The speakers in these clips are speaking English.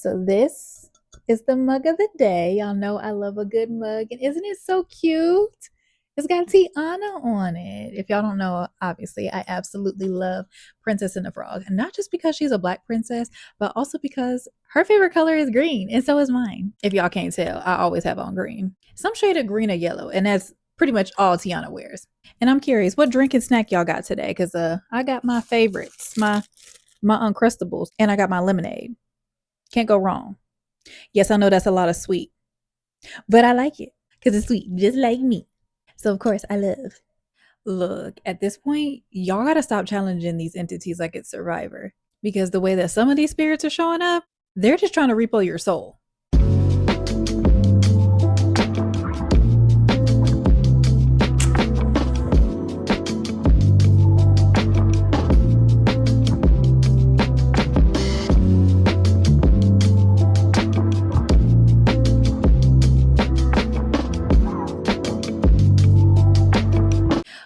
So this is the mug of the day. Y'all know I love a good mug, and isn't it so cute? It's got Tiana on it. If y'all don't know, obviously, I absolutely love Princess and the Frog. And not just because she's a black princess, but also because her favorite color is green, and so is mine. If y'all can't tell, I always have on green. Some shade of green or yellow, and that's pretty much all Tiana wears. And I'm curious, what drink and snack y'all got today? Because I got my favorites, my Uncrustables, and I got my lemonade. Can't go wrong. Yes, I know that's a lot of sweet, but I like it because it's sweet, just like me. So, of course, I love. Look, at this point, y'all gotta stop challenging these entities like it's Survivor because the way that some of these spirits are showing up, they're just trying to repo your soul.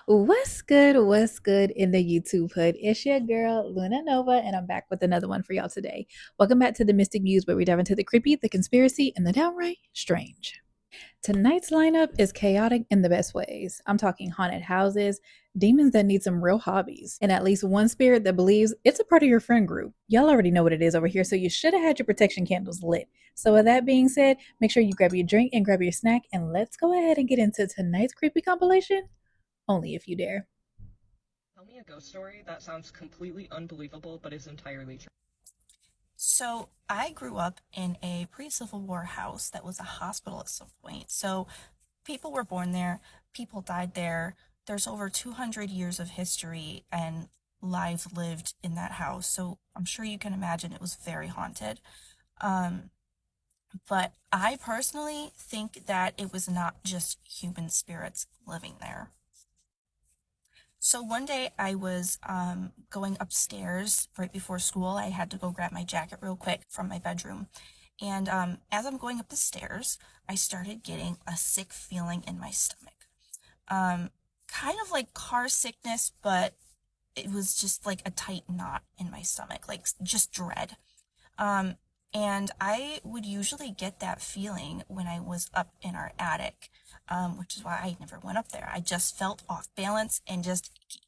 What's good? What's good in the YouTube hood? It's your girl, Luna Nova, and I'm back with another one for y'all today. Welcome back to the Mystic Muse, where we dive into the creepy, the conspiracy, and the downright strange. Tonight's lineup is chaotic in the best ways. I'm talking haunted houses, demons that need some real hobbies, and at least one spirit that believes it's a part of your friend group. Y'all already know what it is over here, so you should have had your protection candles lit. So, with that being said, make sure you grab your drink and grab your snack, and let's go ahead and get into tonight's creepy compilation. Only if you dare. Tell me a ghost story that sounds completely unbelievable but is entirely true. So I grew up in a pre-Civil War house that was a hospital at some point. So people were born there, people died there. There's over 200 years of history and lives lived in that house. So I'm sure you can imagine it was very haunted. Um, but I personally think that it was not just human spirits living there. So one day I was going upstairs right before school. I had to go grab my jacket real quick from my bedroom. And as I'm going up the stairs, I started getting a sick feeling in my stomach. Kind of like car sickness, but it was just like a tight knot in my stomach, like just dread. Um, and I would usually get that feeling when I was up in our attic, which is why I never went up there. I just felt off balance and just icky.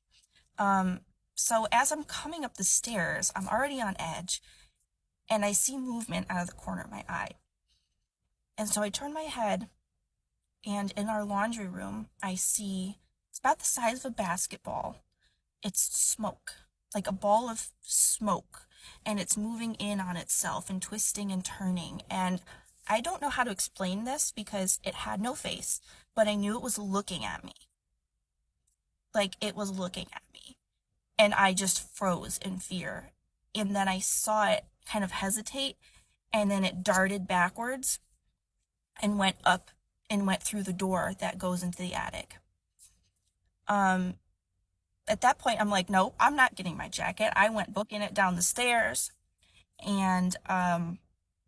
Um, so as I'm coming up the stairs, I'm already on edge, and I see movement out of the corner of my eye. And so I turn my head, and in our laundry room, I see it's about the size of a basketball. It's smoke, like a ball of smoke, and it's moving in on itself and twisting and turning. And I don't know how to explain this because it had no face, but I knew it was looking at me. Like it was looking at me. And I just froze in fear. And then I saw it kind of hesitate, and then it darted backwards and went up and went through the door that goes into the attic. At that point, I'm like, no, I'm not getting my jacket. I went booking it down the stairs and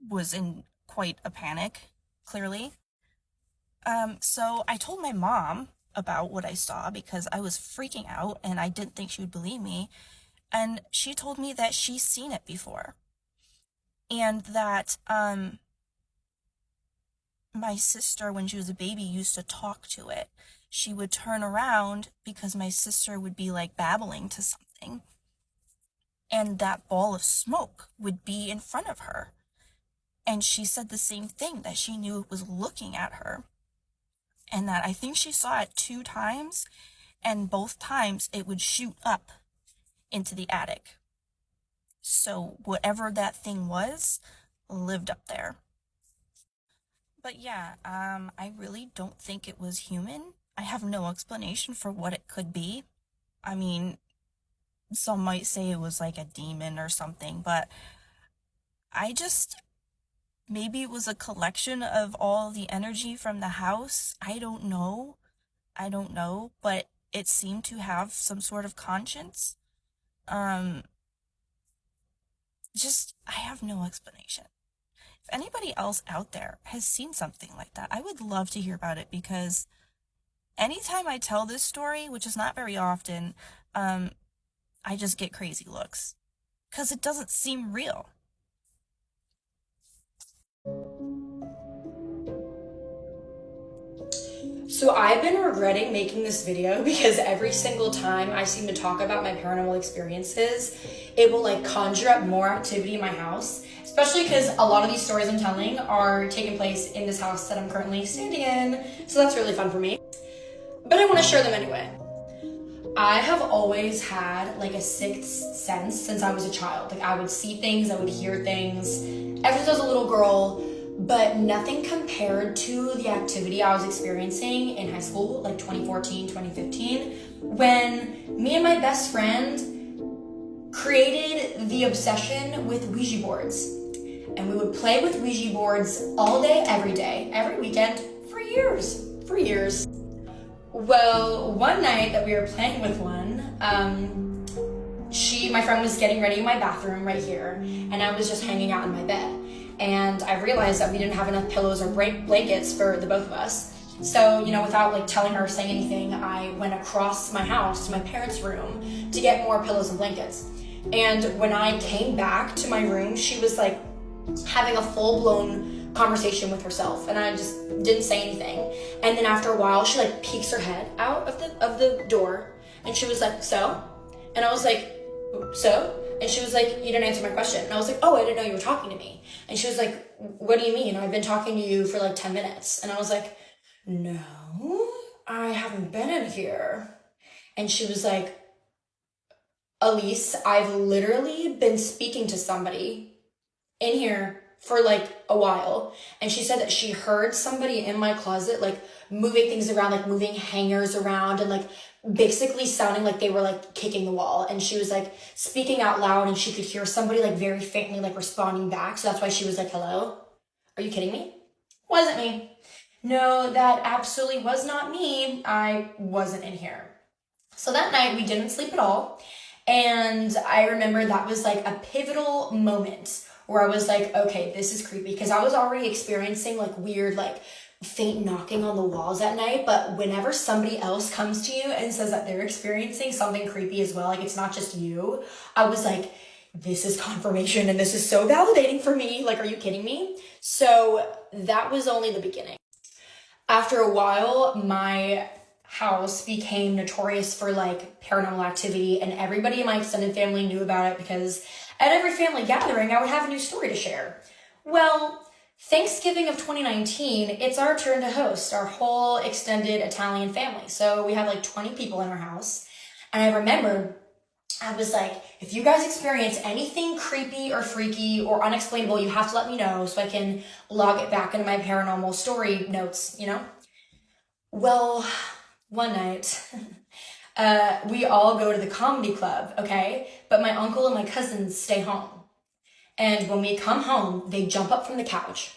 was in quite a panic, clearly. So I told my mom about what I saw because I was freaking out and I didn't think she would believe me. And she told me that she's seen it before. And that my sister, when she was a baby, used to talk to it. She would turn around because my sister would be like babbling to something. And that ball of smoke would be in front of her. And she said the same thing, that she knew it was looking at her. And that I think she saw it 2 times, and both times it would shoot up into the attic. So whatever that thing was lived up there. But yeah, I really don't think it was human. I have no explanation for what it could be. I mean, some might say it was like a demon or something, but maybe it was a collection of all the energy from the house. I don't know. But it seemed to have some sort of conscience. Um, I have no explanation. If anybody else out there has seen something like that, I would love to hear about it because anytime I tell this story, which is not very often, I just get crazy looks because it doesn't seem real. So I've been regretting making this video because every single time I seem to talk about my paranormal experiences, it will like conjure up more activity in my house, especially because a lot of these stories I'm telling are taking place in this house that I'm currently standing in. So that's really fun for me. But I want to share them anyway. I have always had like a sixth sense since I was a child. Like I would see things, I would hear things ever since I was a little girl, but nothing compared to the activity I was experiencing in high school, like 2014, 2015, when me and my best friend created the obsession with Ouija boards. And we would play with Ouija boards all day, every weekend, for years. Well, one night that we were playing with one, my friend was getting ready in my bathroom right here, and I was just hanging out in my bed. And I realized that we didn't have enough pillows or blankets for the both of us. So, without like telling her or saying anything, I went across my house to my parents' room to get more pillows and blankets. And when I came back to my room, she was like having a full-blown conversation with herself, and I just didn't say anything. And then after a while, she like peeks her head out of the door, and she was like, "So?" And I was like, "So?" And she was like, "You didn't answer my question." And I was like, "Oh, I didn't know you were talking to me." And she was like, "What do you mean? I've been talking to you for like 10 minutes. And I was like, "No, I haven't been in here." And she was like, "Elise, I've literally been speaking to somebody in here for like a while." And she said that she heard somebody in my closet like moving things around, like moving hangers around, and like basically sounding like they were like kicking the wall. And she was like speaking out loud, and she could hear somebody like very faintly like responding back. So that's why she was like, "Hello? Are you kidding me?" "Wasn't me." "No, that absolutely was not me. I wasn't in here." So that night we didn't sleep at all. And I remember that was like a pivotal moment where I was like, okay, this is creepy, because I was already experiencing like weird, like faint knocking on the walls at night. But whenever somebody else comes to you and says that they're experiencing something creepy as well, like it's not just you, I was like, this is confirmation, and this is so validating for me. Like, are you kidding me? So that was only the beginning. After a while, my house became notorious for like paranormal activity, and everybody in my extended family knew about it because at every family gathering, I would have a new story to share. Well, Thanksgiving of 2019, it's our turn to host our whole extended Italian family. So we have like 20 people in our house. And I remember I was like, if you guys experience anything creepy or freaky or unexplainable, you have to let me know so I can log it back into my paranormal story notes, Well, one night, we all go to the comedy club, okay? But my uncle and my cousins stay home. And when we come home, they jump up from the couch.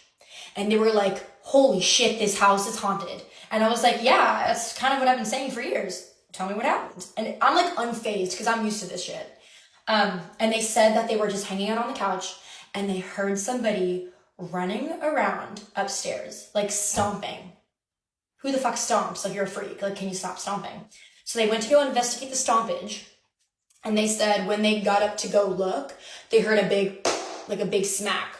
And they were like, "Holy shit, this house is haunted." And I was like, "Yeah, that's kind of what I've been saying for years. Tell me what happened." And I'm like unfazed because I'm used to this shit. And they said that they were just hanging out on the couch and they heard somebody running around upstairs, like stomping. Who the fuck stomps? Like, you're a freak. Like, can you stop stomping? So they went to go investigate the stompage. And they said when they got up to go look, they heard a big smack.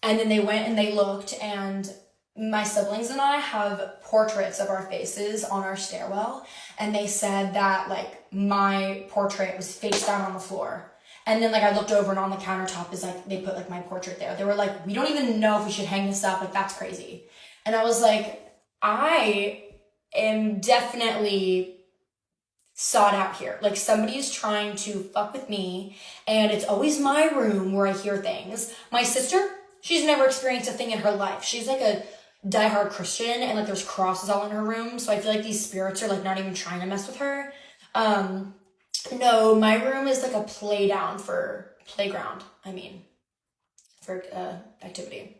And then they went and they looked, and my siblings and I have portraits of our faces on our stairwell. And they said that like my portrait was face down on the floor. And then like I looked over, and on the countertop is like, they put like my portrait there. They were like, "We don't even know if we should hang this up. Like, that's crazy." And I was like, I am definitely sought out here. Like, somebody is trying to fuck with me, and it's always my room where I hear things. My sister, she's never experienced a thing in her life. She's like a diehard Christian, and like there's crosses all in her room, so I feel like these spirits are like not even trying to mess with her. No, my room is like a playground for activity.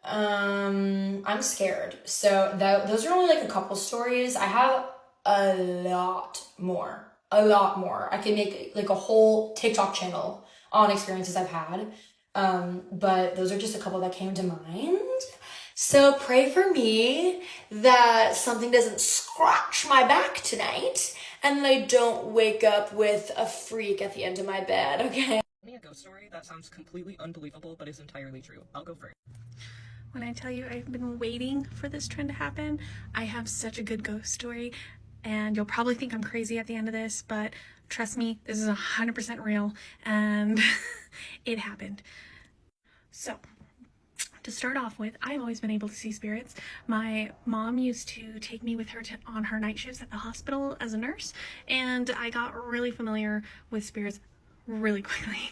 I'm scared. So those are only like a couple stories. I have a lot more. I can make like a whole TikTok channel on experiences I've had. But those are just a couple that came to mind. So pray for me that something doesn't scratch my back tonight and that I don't wake up with a freak at the end of my bed, okay? Me a ghost story that sounds completely unbelievable but is entirely true. I'll go first. when I tell you I've been waiting for this trend to happen. I have such a good ghost story, and you'll probably think I'm crazy at the end of this, but trust me, this is 100% real, and it happened. So, to start off with, I've always been able to see spirits. My mom used to take me with her on her night shifts at the hospital as a nurse, and I got really familiar with spirits really quickly.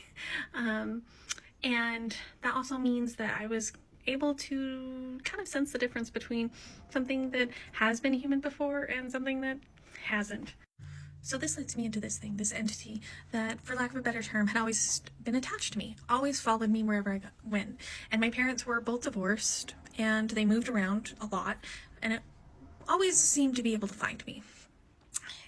And that also means that I was able to kind of sense the difference between something that has been human before and something that hasn't. So this leads me into this entity that, for lack of a better term, had always been attached to me, always followed me wherever I went. And my parents were both divorced, and they moved around a lot, and it always seemed to be able to find me.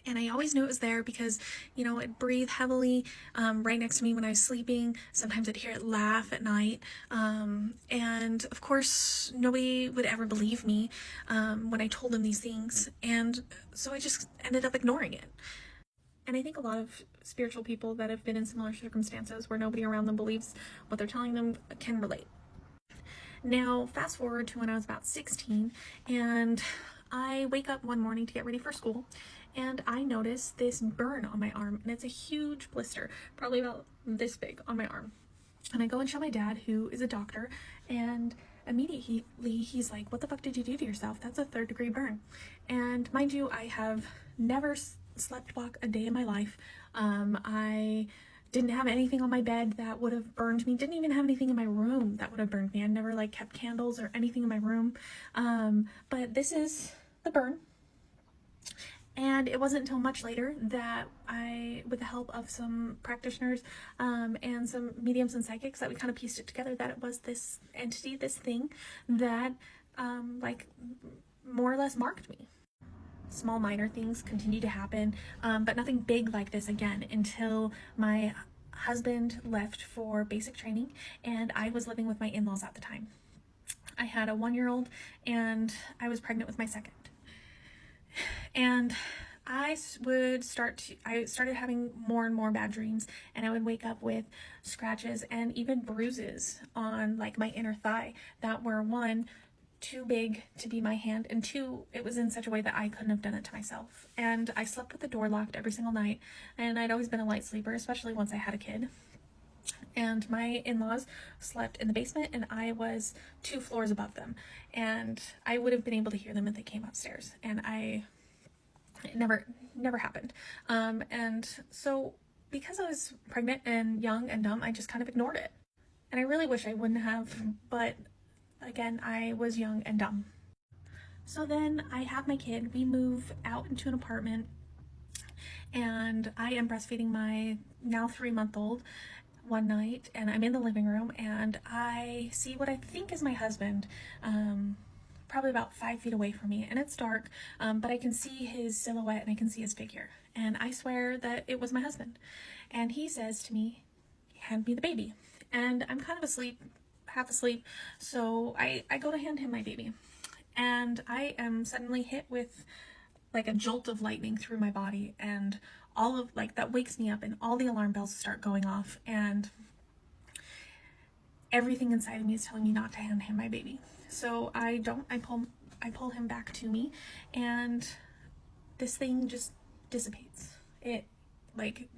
And I always knew it was there because, you know, it breathed heavily right next to me when I was sleeping. Sometimes I'd hear it laugh at night. And of course, nobody would ever believe me when I told them these things. And so I just ended up ignoring it. And I think a lot of spiritual people that have been in similar circumstances where nobody around them believes what they're telling them can relate. Now, fast forward to when I was about 16, and I wake up one morning to get ready for school, and I notice this burn on my arm, and it's a huge blister, probably about this big on my arm. And I go and show my dad, who is a doctor, and immediately he's like, "What the fuck did you do to yourself? That's a 3rd-degree burn." And mind you, I have never slept walk a day in my life. I didn't have anything on my bed that would have burned me. Didn't even have anything in my room that would have burned me. I never like kept candles or anything in my room. But this is the burn. And it wasn't until much later that I, with the help of some practitioners and some mediums and psychics, that we kind of pieced it together that it was this entity, this thing that like more or less marked me. Small minor things continue to happen, but nothing big like this again until my husband left for basic training and I was living with my in-laws at the time. I had a 1-year-old and I was pregnant with my second. And I started having more and more bad dreams, and I would wake up with scratches and even bruises on like my inner thigh that were, 1, too big to be my hand, and 2, it was in such a way that I couldn't have done it to myself. And I slept with the door locked every single night, and I'd always been a light sleeper, especially once I had a kid. And my in-laws slept in the basement, and I was 2 floors above them, and I would have been able to hear them if they came upstairs, and it never happened. And so because I was pregnant and young and dumb, I just kind of ignored it. And I really wish I wouldn't have, but again, I was young and dumb. So then I have my kid, we move out into an apartment, and I am breastfeeding my now 3-month-old one night, and I'm in the living room, and I see what I think is my husband, probably about 5 feet away from me, and it's dark, but I can see his silhouette and I can see his figure, and I swear that it was my husband. And he says to me, "Hand me the baby." And I'm kind of asleep, half asleep, so I go to hand him my baby, and I am suddenly hit with like a jolt of lightning through my body, and all of like that wakes me up, and all the alarm bells start going off, and everything inside of me is telling me not to hand him my baby. So I pull him back to me, and this thing just dissipates. It like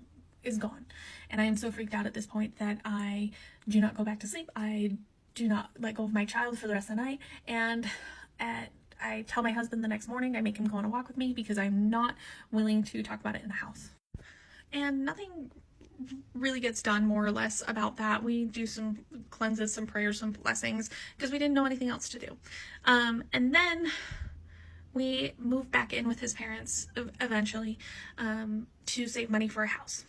is gone, and I am so freaked out at this point that I do not go back to sleep. I do not let go of my child for the rest of the night, and I tell my husband the next morning. I make him go on a walk with me because I'm not willing to talk about it in the house. And nothing really gets done, more or less, about that. We do some cleanses, some prayers, some blessings, because we didn't know anything else to do. And then we moved back in with his parents eventually to save money for a house.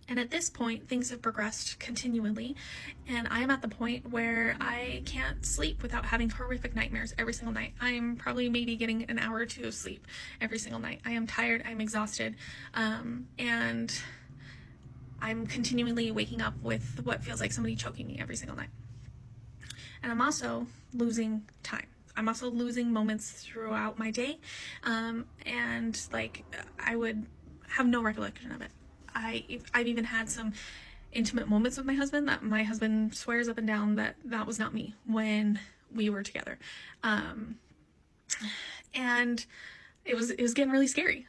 And at this point, things have progressed continually, and I am at the point where I can't sleep without having horrific nightmares every single night. I'm probably maybe getting an hour or 2 of sleep every single night. I am tired, I'm exhausted, and I'm continually waking up with what feels like somebody choking me every single night. And I'm also losing time. I'm also losing moments throughout my day, and like I would have no recollection of it. I've even had some intimate moments with my husband that my husband swears up and down that was not me when we were together. And it was getting really scary.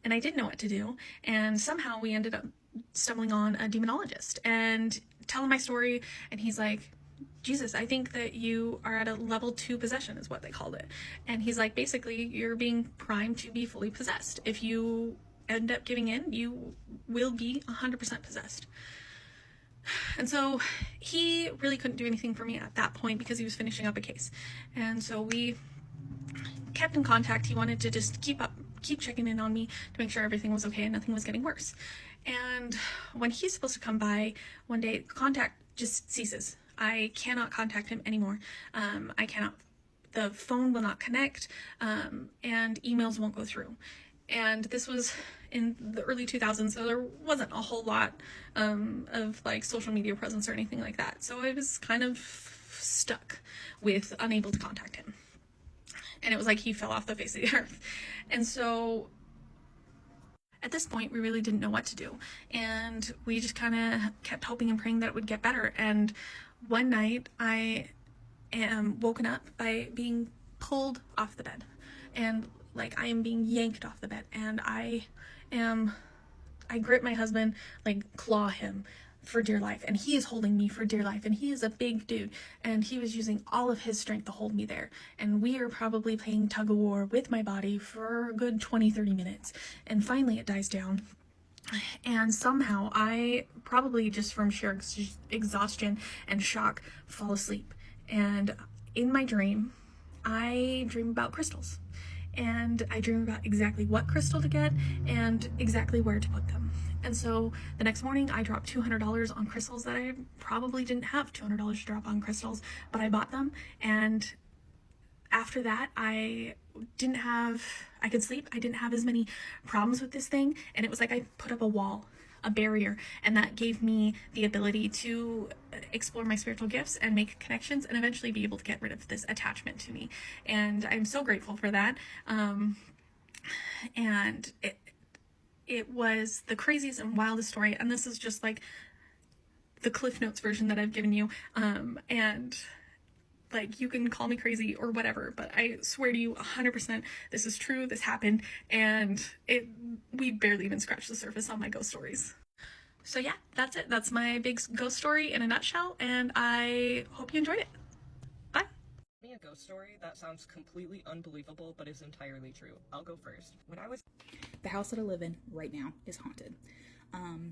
And I didn't know what to do. And somehow we ended up stumbling on a demonologist and telling my story. And he's like, Jesus, I think that you are at a level 2 possession is what they called it. And he's like, basically, you're being primed to be fully possessed. If you end up giving in, you will be 100% possessed. And so he really couldn't do anything for me at that point because he was finishing up a case. And so we kept in contact. He wanted to just keep checking in on me to make sure everything was okay and nothing was getting worse. And when he's supposed to come by one day, contact just ceases. I cannot contact him anymore. I cannot, the phone will not connect, and emails won't go through. And this was in the early 2000s, so there wasn't a whole lot of like social media presence or anything like that. So I was kind of stuck with unable to contact him. And it was like he fell off the face of the earth. And so at this point, we really didn't know what to do. And we just kind of kept hoping and praying that it would get better. And one night, I am woken up by being pulled off the bed. And like I am being yanked off the bed. And I grip my husband, like claw him for dear life, and he is holding me for dear life, and he is a big dude, and he was using all of his strength to hold me there, and we are probably playing tug of war with my body for a good 20-30 minutes, and finally it dies down, and somehow I, probably just from sheer exhaustion and shock, fall asleep. And in my dream, I dream about crystals, and I dream about exactly what crystal to get and exactly where to put them. And so the next morning I dropped $200 on crystals that I probably didn't have $200 to drop on crystals, but I bought them. And after that, I could sleep. I didn't have as many problems with this thing. And it was like I put up a wall, a barrier, and that gave me the ability to explore my spiritual gifts and make connections and eventually be able to get rid of this attachment to me. And I'm so grateful for that. And it was the craziest and wildest story, and this is just like the Cliff Notes version that I've given you, and like you can call me crazy or whatever, but I swear to you 100% this is true, this happened, and we barely even scratched the surface on my ghost stories. So yeah, that's it. That's my big ghost story in a nutshell, and I hope you enjoyed it. Bye. Me a ghost story that sounds completely unbelievable but is entirely true. I'll go first. The house that I live in right now is haunted.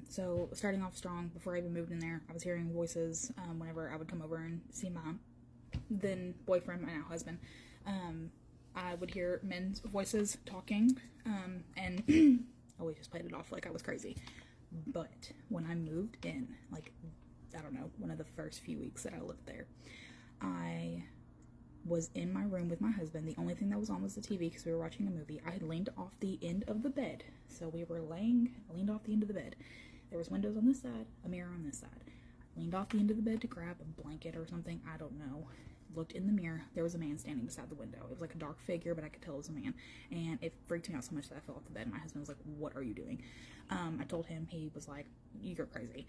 So starting off strong, before I even moved in there, I was hearing voices whenever I would come over and see my then boyfriend, my now husband. I would hear men's voices talking, and I always just played it off like I was crazy. But when I moved in, like, I don't know, one of the first few weeks that I lived there, I was in my room with my husband. The only thing that was on was the TV because we were watching a movie. I had leaned off the end of the bed. So we were leaned off the end of the bed. There was windows on this side, a mirror on this side. I leaned off the end of the bed to grab a blanket or something. I don't know. Looked in the mirror. There was a man standing beside the window. It was like a dark figure, but I could tell it was a man. And it freaked me out so much that I fell off the bed. My husband was like, "What are you doing?" I told him. He was like, "You're crazy."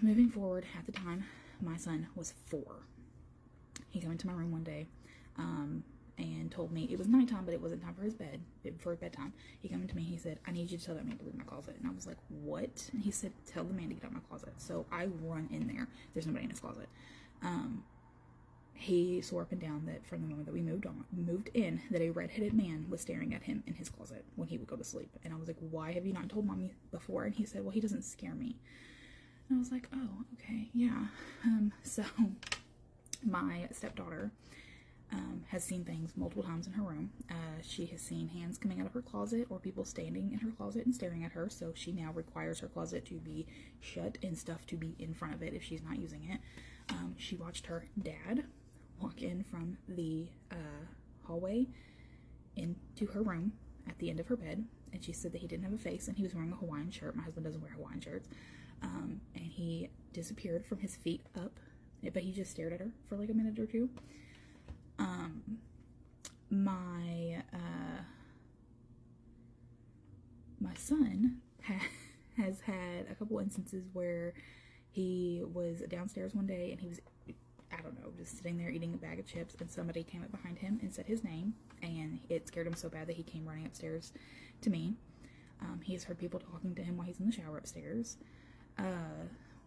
Moving forward, at the time, my son was 4. He came into my room one day and told me it was nighttime, but it wasn't time for his bedtime. He came to me, he said, "I need you to tell that man to leave my closet." And I was like, "What?" And he said, "Tell the man to get out of my closet." So I run in there. There's nobody in his closet. He swore up and down that from the moment that we moved in, that a redheaded man was staring at him in his closet when he would go to sleep. And I was like, "Why have you not told mommy before?" And he said, "Well, he doesn't scare me." And I was like, "Oh, okay, yeah." So my stepdaughter has seen things multiple times in her room. She has seen hands coming out of her closet or people standing in her closet and staring at her, so she now requires her closet to be shut and stuff to be in front of it if she's not using it. She watched her dad walk in from the hallway into her room at the end of her bed, and she said that he didn't have a face and he was wearing a Hawaiian shirt. My husband doesn't wear Hawaiian shirts. And he disappeared from his feet up, but he just stared at her for like a minute or two. My son has had a couple instances where he was downstairs one day and he was, I don't know, just sitting there eating a bag of chips, and somebody came up behind him and said his name, and it scared him so bad that he came running upstairs to me. He has heard people talking to him while he's in the shower upstairs.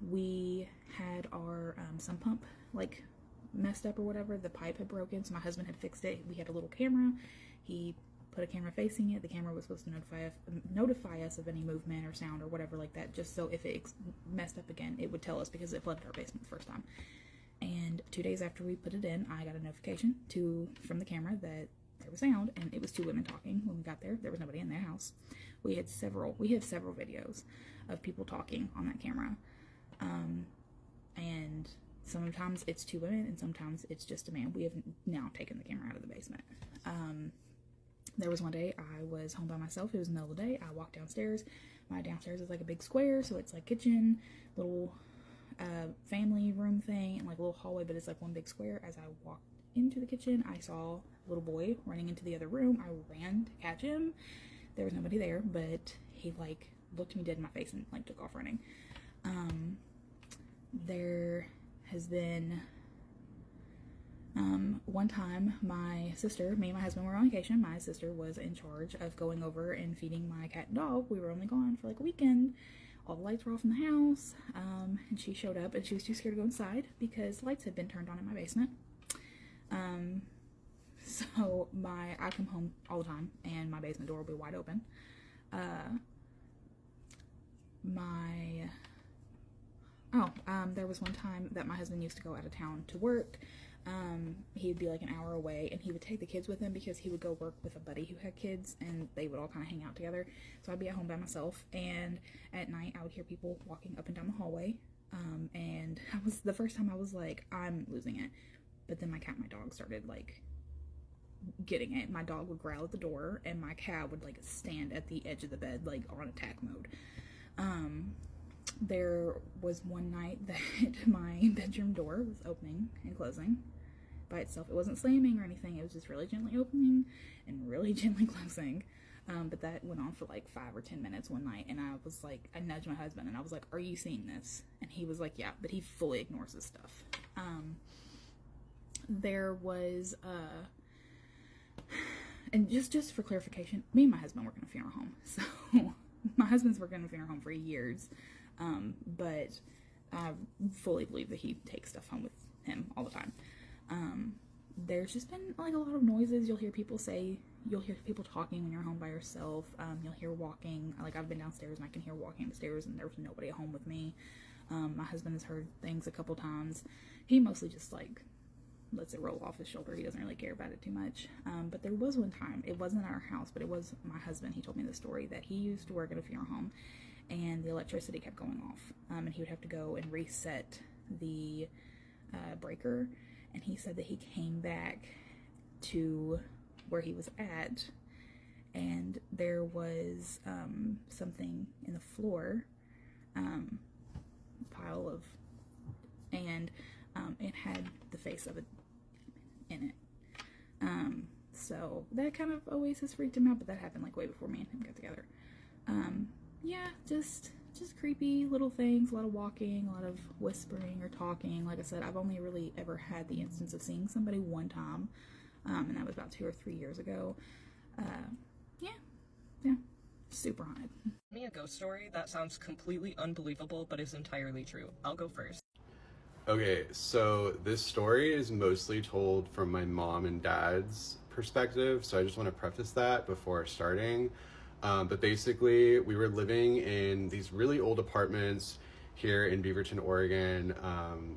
We had our sump pump like messed up or whatever. The pipe had broken, so my husband had fixed it. We had a little camera. He put a camera facing it. The camera was supposed to notify us of any movement or sound or whatever like that, just so if it messed up again, it would tell us, because it flooded our basement the first time. And 2 days after we put it in, I got a notification from the camera that there was sound, and it was 2 women talking. When we got there, there was nobody in their house. We have several videos of people talking on that camera. And sometimes it's 2 women and sometimes it's just a man. We have now taken the camera out of the basement. There was one day I was home by myself. It was the middle of the day. I walked downstairs. My downstairs is like a big square, so it's like kitchen, little family room thing, and like a little hallway, but it's like one big square. As I walked into the kitchen, I saw a little boy running into the other room. I ran to catch him. There was nobody there, but he like looked me dead in my face and like took off running. There has been one time me and my husband were on vacation. My sister was in charge of going over and feeding my cat and dog. We were only gone for like a weekend. All the lights were off in the house, and she showed up, and she was too scared to go inside because lights had been turned on in my basement. So I come home all the time, and my basement door will be wide open. There was one time that my husband used to go out of town to work. He would be like an hour away, and he would take the kids with him because he would go work with a buddy who had kids, and they would all kind of hang out together. So I'd be at home by myself, and at night I would hear people walking up and down the hallway. And the first time I was like, I'm losing it. But then my cat and my dog started like getting it. My dog would growl at the door, and my cat would like stand at the edge of the bed like on attack mode. There was one night that my bedroom door was opening and closing by itself. It wasn't slamming or anything, it was just really gently opening and really gently closing. But that went on for like 5 or 10 minutes one night, and I was like, I nudged my husband and I was like, are you seeing this? And he was like, yeah, but he fully ignores this stuff. There was and just for clarification, me and my husband work in a funeral home, so my husband's worked in a funeral home for years, but I fully believe that he takes stuff home with him all the time. There's just been like a lot of noises. You'll hear people talking when you're home by yourself. You'll hear walking. Like I've been downstairs and I can hear walking upstairs, and there was nobody at home with me. My husband has heard things a couple times. He mostly just like lets it roll off his shoulder. He doesn't really care about it too much. But there was one time, it wasn't our house, but it was my husband. He told me the story that he used to work at a funeral home, and the electricity kept going off, and he would have to go and reset the breaker. And he said that he came back to where he was at, and there was something in the floor, pile of, and it had the face of a in it. So that kind of always has freaked him out, but that happened like way before me and him got together. Yeah, just creepy little things, a lot of walking, a lot of whispering or talking. Like I said, I've only really ever had the instance of seeing somebody one time, and that was about 2 or 3 years ago. Yeah, super haunted. Me a ghost story that sounds completely unbelievable but is entirely true. I'll go first. Okay, so this story is mostly told from my mom and dad's perspective, so I just want to preface that before starting. But basically, we were living in these really old apartments here in Beaverton, Oregon,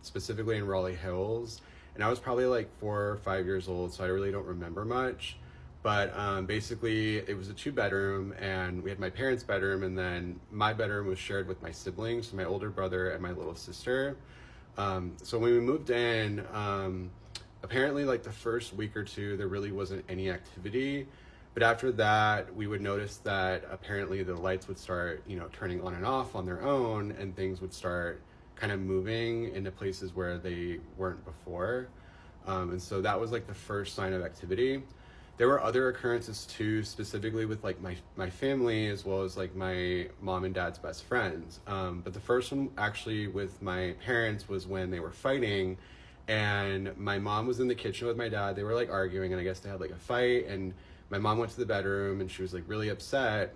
specifically in Raleigh Hills, and I was probably like 4 or 5 years old, so I really don't remember much. But basically, it was a 2-bedroom, and we had my parents' bedroom, and then my bedroom was shared with my siblings, so my older brother and my little sister. So when we moved in, apparently like the first week or two, there really wasn't any activity. But after that, we would notice that apparently the lights would start, turning on and off on their own, and things would start kind of moving into places where they weren't before. And so that was like the first sign of activity. There were other occurrences too, specifically with like my family, as well as like my mom and dad's best friends. But the first one actually with my parents was when they were fighting, And my mom was in the kitchen with my dad. They were like arguing, and I guess they had like a fight, and my mom went to the bedroom and she was like really upset.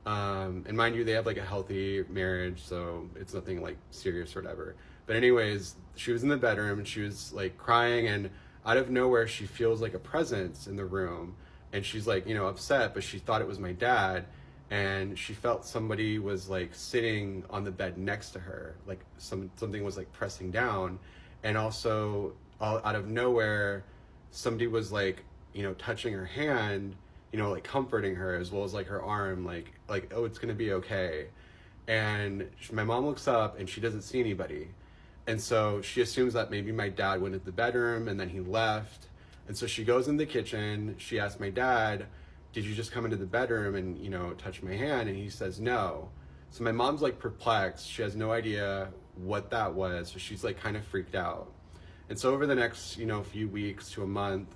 And mind you, they have like a healthy marriage, so it's nothing like serious or whatever. But anyways, she was in the bedroom and she was like crying, and out of nowhere she feels like a presence in the room, and she's like, upset, but she thought it was my dad, and she felt somebody was like sitting on the bed next to her, like something was like pressing down. And also, all out of nowhere, somebody was like, touching her hand, like comforting her, as well as like her arm, like, oh, it's gonna be okay. And my mom looks up and she doesn't see anybody. And so she assumes that maybe my dad went into the bedroom and then he left. And so she goes in the kitchen. She asks my dad, did you just come into the bedroom and, touch my hand? And he says, no. So my mom's like perplexed. She has no idea what that was. So she's like kind of freaked out. And so over the next, few weeks to a month,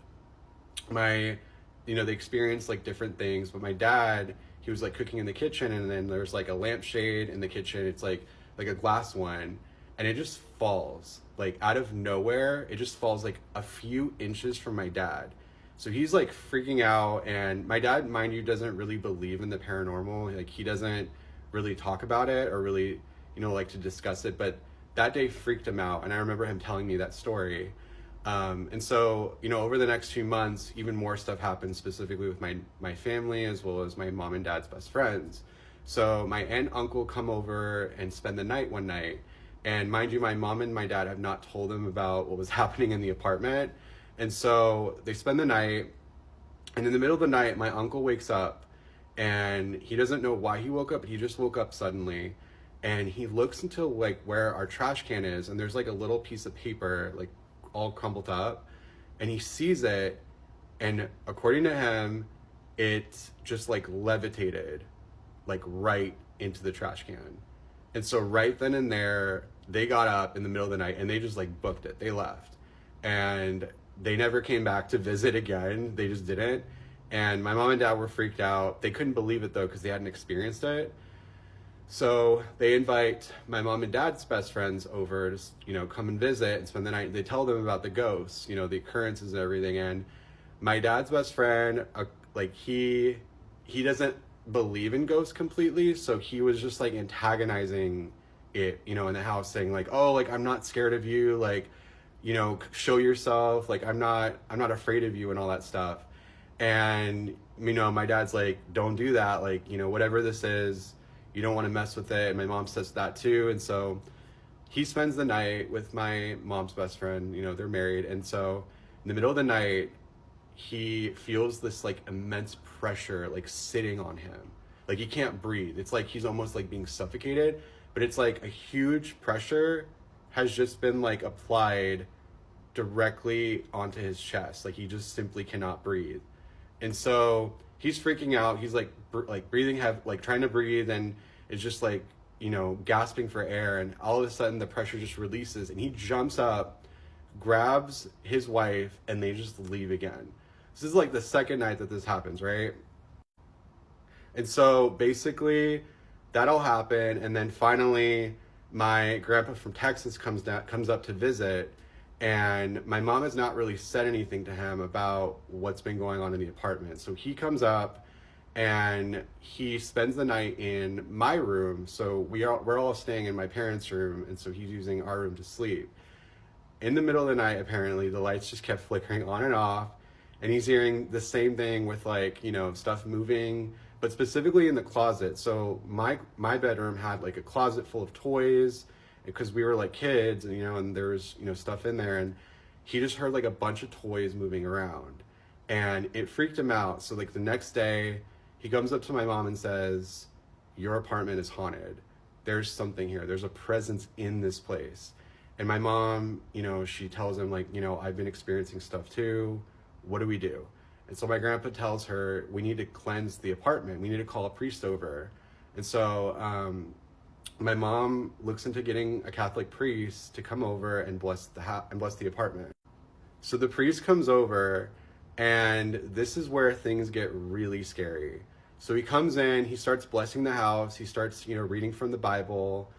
they experienced like different things. But my dad, he was like cooking in the kitchen, and then there's like a lampshade in the kitchen. It's like a glass one, and it just falls like out of nowhere. It just falls like a few inches from my dad. So he's like freaking out, and my dad, mind you, doesn't really believe in the paranormal. Like he doesn't really talk about it or really, like to discuss it. But that day freaked him out, and I remember him telling me that story. And so, over the next few months, even more stuff happened, specifically with my family, as well as my mom and dad's best friends. So my aunt and uncle come over and spend the night one night. And mind you, my mom and my dad have not told them about what was happening in the apartment. And so they spend the night, and in the middle of the night, my uncle wakes up, and he doesn't know why he woke up, but he just woke up suddenly. And he looks into like where our trash can is, and there's like a little piece of paper, like all crumpled up, and he sees it, and according to him, it just like levitated like right into the trash can. And so right then and there, they got up in the middle of the night and they just like booked it. They left, and they never came back to visit again. They just didn't. And my mom and dad were freaked out. They couldn't believe it though, because they hadn't experienced it. So they invite my mom and dad's best friends over to, come and visit and spend the night. They tell them about the ghosts, the occurrences and everything. And my dad's best friend, like he doesn't believe in ghosts completely. So he was just like antagonizing it, in the house, saying like, oh, like, I'm not scared of you. Like, show yourself. Like, I'm not afraid of you and all that stuff. And, my dad's like, don't do that. Like, whatever this is, you don't want to mess with it. And my mom says that too. And so he spends the night with my mom's best friend. They're married. And so in the middle of the night, he feels this like immense pressure like sitting on him. Like he can't breathe. It's like he's almost like being suffocated, but it's like a huge pressure has just been like applied directly onto his chest. Like he just simply cannot breathe. And so he's freaking out. He's like breathing heavy, like trying to breathe, and it's just like, gasping for air. And all of a sudden the pressure just releases, and he jumps up, grabs his wife, and they just leave again. This is like the second night that this happens, right? And so basically that all happened. And then finally my grandpa from Texas comes up to visit. And my mom has not really said anything to him about what's been going on in the apartment. So he comes up and he spends the night in my room. So we're all staying in my parents' room, and so he's using our room to sleep. In the middle of the night, apparently, the lights just kept flickering on and off, and he's hearing the same thing with like, stuff moving, but specifically in the closet. So my bedroom had like a closet full of toys, because we were like kids, and and there was stuff in there, and he just heard like a bunch of toys moving around, and it freaked him out. So like the next day, he comes up to my mom and says, your apartment is haunted. There's something here. There's a presence in this place. And my mom, she tells him like, I've been experiencing stuff too. What do we do? And so my grandpa tells her, we need to cleanse the apartment. We need to call a priest over. And so my mom looks into getting a Catholic priest to come over and bless the apartment. So the priest comes over, and this is where things get really scary. So he comes in, he starts blessing the house, he starts, reading from the Bible,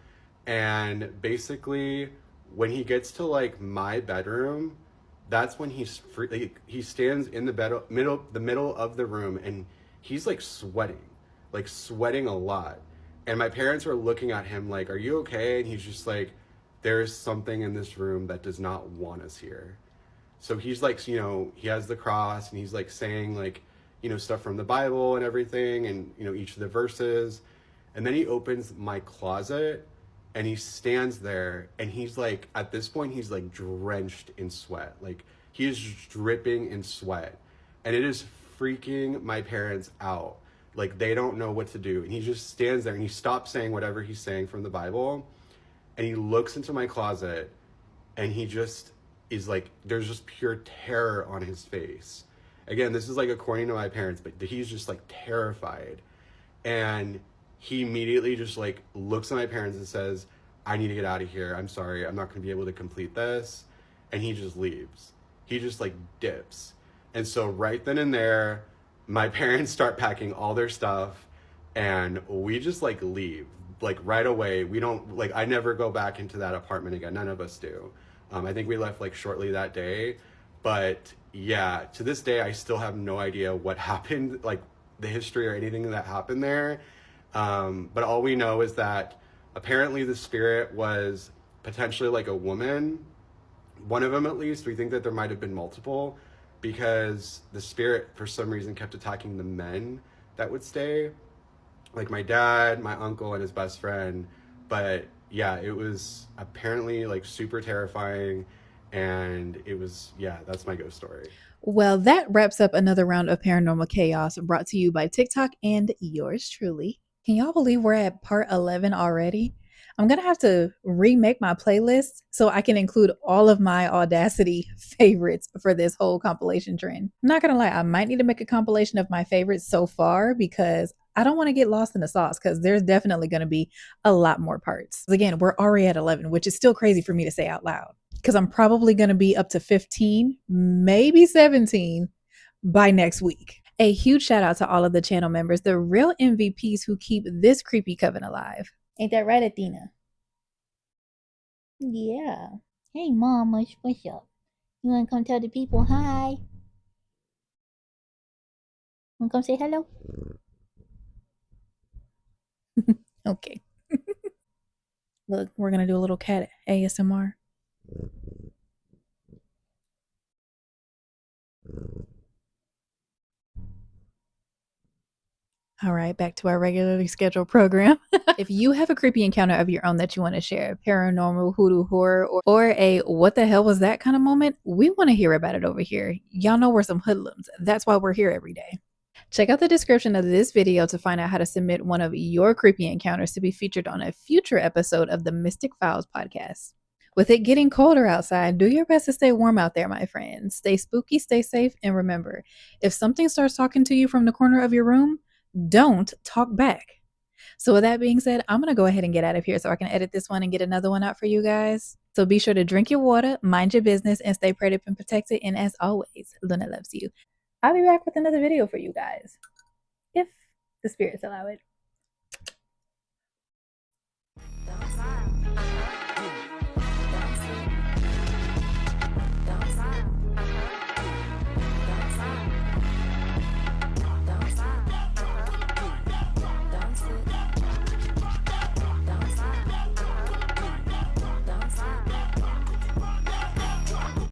and basically when he gets to like my bedroom, that's when he stands in the middle of the room, and he's like sweating a lot. And my parents were looking at him like, "Are you okay?" And he's just like, "There's something in this room that does not want us here." So he's like, he has the cross, and he's like saying like, stuff from the Bible and everything, and each of the verses. And then he opens my closet, and he stands there, and he's like, at this point he's like drenched in sweat. Like he is dripping in sweat. And it is freaking my parents out. Like they don't know what to do. And he just stands there, and he stops saying whatever he's saying from the Bible, and he looks into my closet, and he just is like, there's just pure terror on his face. Again, this is like according to my parents, but he's just like terrified. And he immediately just like looks at my parents and says, "I need to get out of here. I'm sorry. I'm not going to be able to complete this." And he just leaves. He just like dips. And so right then and there, my parents start packing all their stuff, and we just like leave like right away. We don't like, I never go back into that apartment again. None of us do. I think we left like shortly that day. But yeah, to this day, I still have no idea what happened, like the history or anything that happened there. But all we know is that apparently the spirit was potentially like a woman. One of them, at least. We think that there might have been multiple, because the spirit for some reason kept attacking the men that would stay, like my dad, my uncle, and his best friend. But yeah, it was apparently like super terrifying. And it was, yeah, that's my ghost story. Well, that wraps up another round of paranormal chaos brought to you by TikTok and yours truly. Can y'all believe we're at part 11 already? I'm going to have to remake my playlist so I can include all of my Audacity favorites for this whole compilation trend. I'm not going to lie, I might need to make a compilation of my favorites so far, because I don't want to get lost in the sauce, because there's definitely going to be a lot more parts. Again, we're already at 11, which is still crazy for me to say out loud, because I'm probably going to be up to 15, maybe 17 by next week. A huge shout out to all of the channel members, the real MVPs who keep this creepy coven alive. Ain't that right, Athena? Yeah. Hey, Mom, what's up? You want to come tell the people hi? Want to come say hello? Okay. Look, we're going to do a little cat ASMR. All right, back to our regularly scheduled program. If you have a creepy encounter of your own that you want to share, paranormal, hoodoo, horror, or a what the hell was that kind of moment, we want to hear about it over here. Y'all know we're some hoodlums. That's why we're here every day. Check out the description of this video to find out how to submit one of your creepy encounters to be featured on a future episode of the Mystic Files podcast. With it getting colder outside, do your best to stay warm out there, my friends. Stay spooky, stay safe, and remember, if something starts talking to you from the corner of your room, don't talk back. So with that being said, I'm going to go ahead and get out of here so I can edit this one and get another one out for you guys. So be sure to drink your water, mind your business, and stay prayed up and protected. And as always, Luna loves you. I'll be back with another video for you guys, if the spirits allow it.